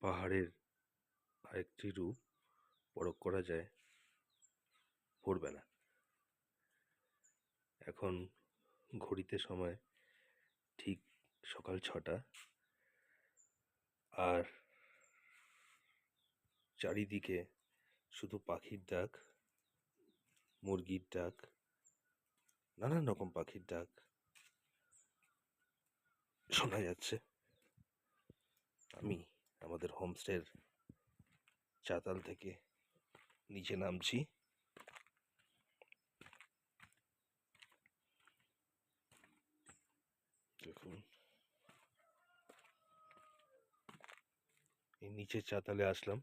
পাহাড়ের আরেকটি রূপ পরখ করা যায় ভোরবেলা। এখন ঘড়িতে সময় ঠিক সকাল 6টা, আর চারিদিকে শুধু পাখির ডাক, মুরগির ডাক, নানান রকম পাখির ডাক শোনা যাচ্ছে। আমি আমাদের হোমস্টের চাতাল থেকে নিচে নামছি। দেখুন, এই নিচের চাতালে আসলাম,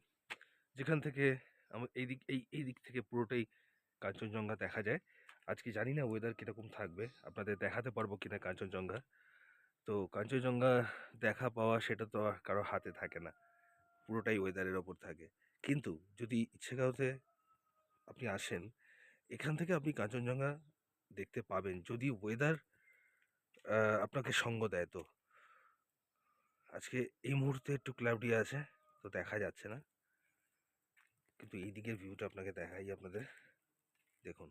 যেখান থেকে আমার এই দিক থেকে পুরোটাই কাঞ্চনজঙ্ঘা দেখা যায়। আজকে জানি না ওয়েদার কীরকম থাকবে, আপনাদের দেখাতে পারবো কিনা কাঞ্চনজঙ্ঘা। তো কাঞ্চনজঙ্ঘা দেখা পাওয়া সেটা তো আর কারো হাতে থাকে না, পুরোটাই ওয়েদারের ওপর থাকে। কিন্তু যদি ইচ্ছেগাঁওতে আপনি আসেন, এখান থেকে আপনি কাঞ্চনজঙ্ঘা দেখতে পাবেন, যদি ওয়েদার আপনাকে সঙ্গ দেয়। তো আজকে এই মুহূর্তে একটু ক্লাউডি আছে, তো দেখা যাচ্ছে না, কিন্তু এই দিকের ভিউটা আপনাকে দেখাই আপনাদের। দেখুন,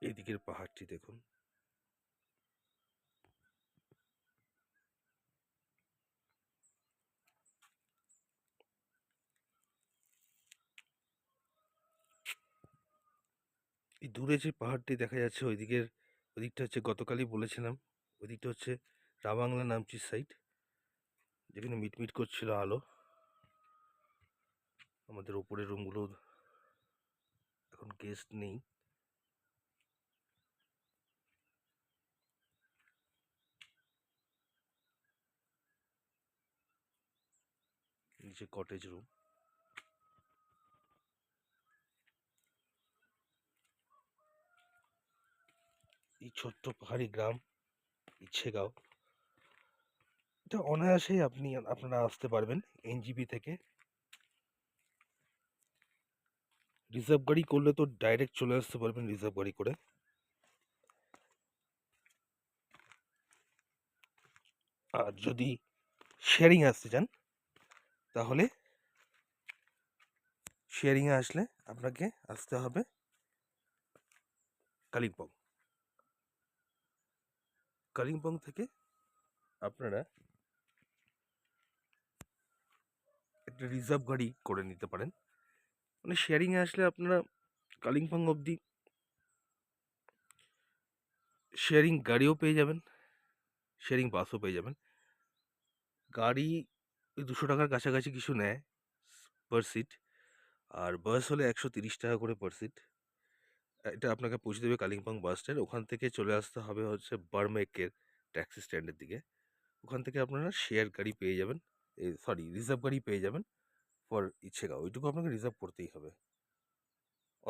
এই দিকের পাহাড়টি দেখুন। এই দূরে যে পাহাড়টি দেখা যাচ্ছে ওইদিকটা হচ্ছে, গতকালই বলেছিলাম, ওইদিকটা হচ্ছে রাবাংলা নামচির সাইড, যেখানে মিটমিট করছিল আলো। আমাদের ওপরের রুমগুলো এখন গেস্ট নেই। নিচে কটেজ রুম। এই ছোট্ট পাহাড়ি গ্রাম ইচ্ছেগাঁও, এটা অনায়াসেই আপনারা আসতে পারবেন এনজিপি থেকে। রিজার্ভ গাড়ি করলে তো ডাইরেক্ট চলে আসতে পারবেন রিজার্ভ গাড়ি করে। আর যদি শেয়ারিং আসতে চান, তাহলে শেয়ারিংয়ে আসলে আপনাকে আসতে হবে কালিম্পং। কালিম্পং থেকে আপনারা একটা রিজার্ভ গাড়ি করে নিতে পারেন। মানে শেয়ারিংয়ে আসলে আপনারা কালিম্পং অবধি শেয়ারিং গাড়িও পেয়ে যাবেন, শেয়ারিং বাসও পেয়ে যাবেন। গাড়ি ওই 200 টাকার কাছাকাছি কিছু নেয় পার সিট, আর বাস হলে 130 টাকা করে পার সিট। এটা আপনাকে পৌঁছে দেবে কালিম্পং বাস স্ট্যান্ড। ওখান থেকে চলে আসতে হবে হচ্ছে বার্মেকের ট্যাক্সি স্ট্যান্ডের দিকে। ওখান থেকে আপনারা শেয়ার গাড়ি পেয়ে যাবেন, রিজার্ভ গাড়ি পেয়ে যাবেন ফর ইচ্ছেগাঁও। ওইটুকু আপনাকে রিজার্ভ করতেই হবে।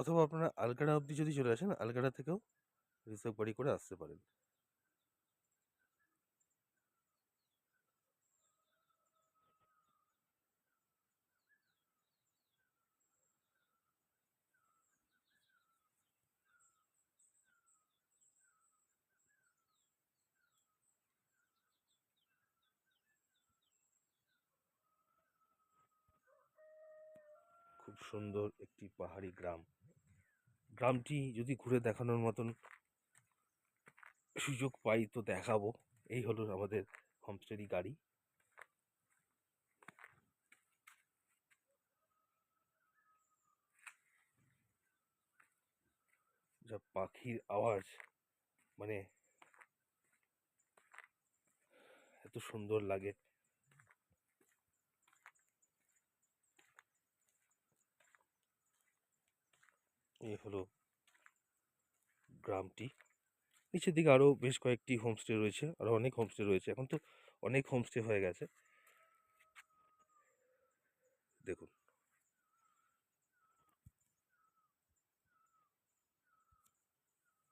অথবা আপনারা আলগাড়া অবধি যদি চলে আসেন, আলগাড়া থেকেও রিজার্ভ গাড়ি করে আসতে পারেন। খুব সুন্দর একটি পাহাড়ি গ্রাম। গ্রামটি যদি ঘুরে দেখানোর মতন সুযোগ পাই তো দেখাবো। এই হলো আমাদের হোমস্টেরই গাড়ি। যা পাখির আওয়াজ, মানে এত সুন্দর লাগে। এই হলো গ্রামটি। নিচের দিকে আরও বেশ কয়েকটি হোমস্টে রয়েছে, আরও অনেক হোমস্টে রয়েছে। এখন তো অনেক হোমস্টে হয়ে গেছে। দেখুন,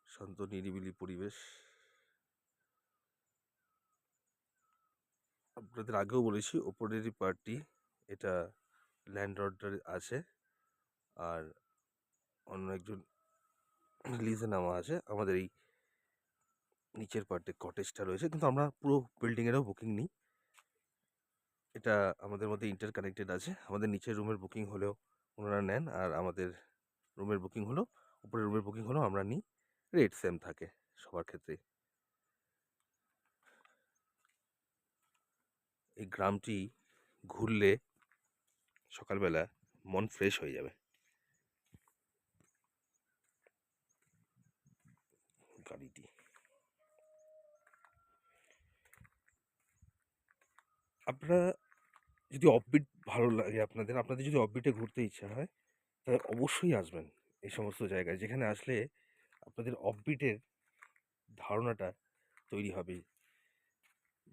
শান্ত নিরিবিলি পরিবেশ। আপনাদের আগেও বলেছি, ওপরেরই পার্টটি এটা ল্যান্ডলর্ডের আছে, আর অন্য একজন লিজে নামা আছে। আমাদের এই নিচের পার্টে কটেজটা রয়েছে, কিন্তু আমরা পুরো বিল্ডিংয়েরও বুকিং নিই। এটা আমাদের মধ্যে ইন্টারকানেক্টেড আছে। আমাদের নিচের রুমের বুকিং হলেও ওনারা নেন, আর আমাদের রুমের বুকিং হলেও, উপরের রুমের বুকিং হলেও আমরা নিই। রেট সেম থাকে সবার ক্ষেত্রেই। এই গ্রামটি ঘুরলে সকালবেলা মন ফ্রেশ হয়ে যাবে। গাড়িটি আপনারা যদি অফবিট ভালো লাগে, আপনাদের যদি অফবিটে ঘুরতে ইচ্ছা হয়, তাহলে অবশ্যই আসবেন এই সমস্ত জায়গায়, যেখানে আসলে আপনাদের অফবিটের ধারণাটা তৈরি হবে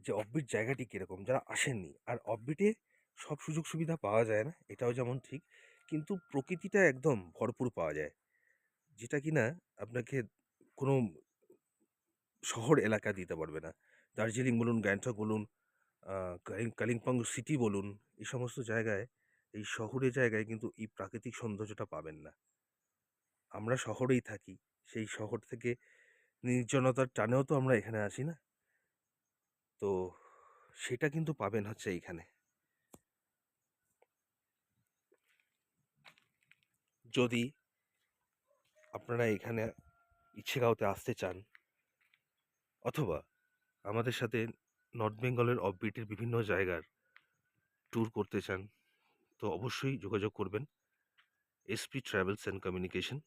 যে অফবিট জায়গাটি কীরকম, যারা আসেননি। আর অফবিটে সব সুযোগ সুবিধা পাওয়া যায় না, এটাও যেমন ঠিক, কিন্তু প্রকৃতিটা একদম ভরপুর পাওয়া যায়, যেটা কিনা আপনাকে কোনো শহর এলাকা দিতে পারবে না। দার্জিলিং বলুন, গ্যাংটক বলুন, কালিম্পং সিটি বলুন, এই সমস্ত জায়গায়, এই শহুরে জায়গায় কিন্তু এই প্রাকৃতিক সৌন্দর্যটা পাবেন না। আমরা শহরেই থাকি, সেই শহর থেকে নির্জনতার টানেও তো আমরা এখানে আসি না, তো সেটা কিন্তু পাবেন হচ্ছে এইখানে। যদি আপনারা এখানে ইচ্ছেগাঁওতে আসতে চান, অথবা আমাদের সাথে নর্থ বেঙ্গলের অফবিটের বিভিন্ন জায়গার ট্যুর করতে চান, তো অবশ্যই যোগাযোগ করবেন এসপি ট্রাভেলস অ্যান্ড কমিউনিকেশন।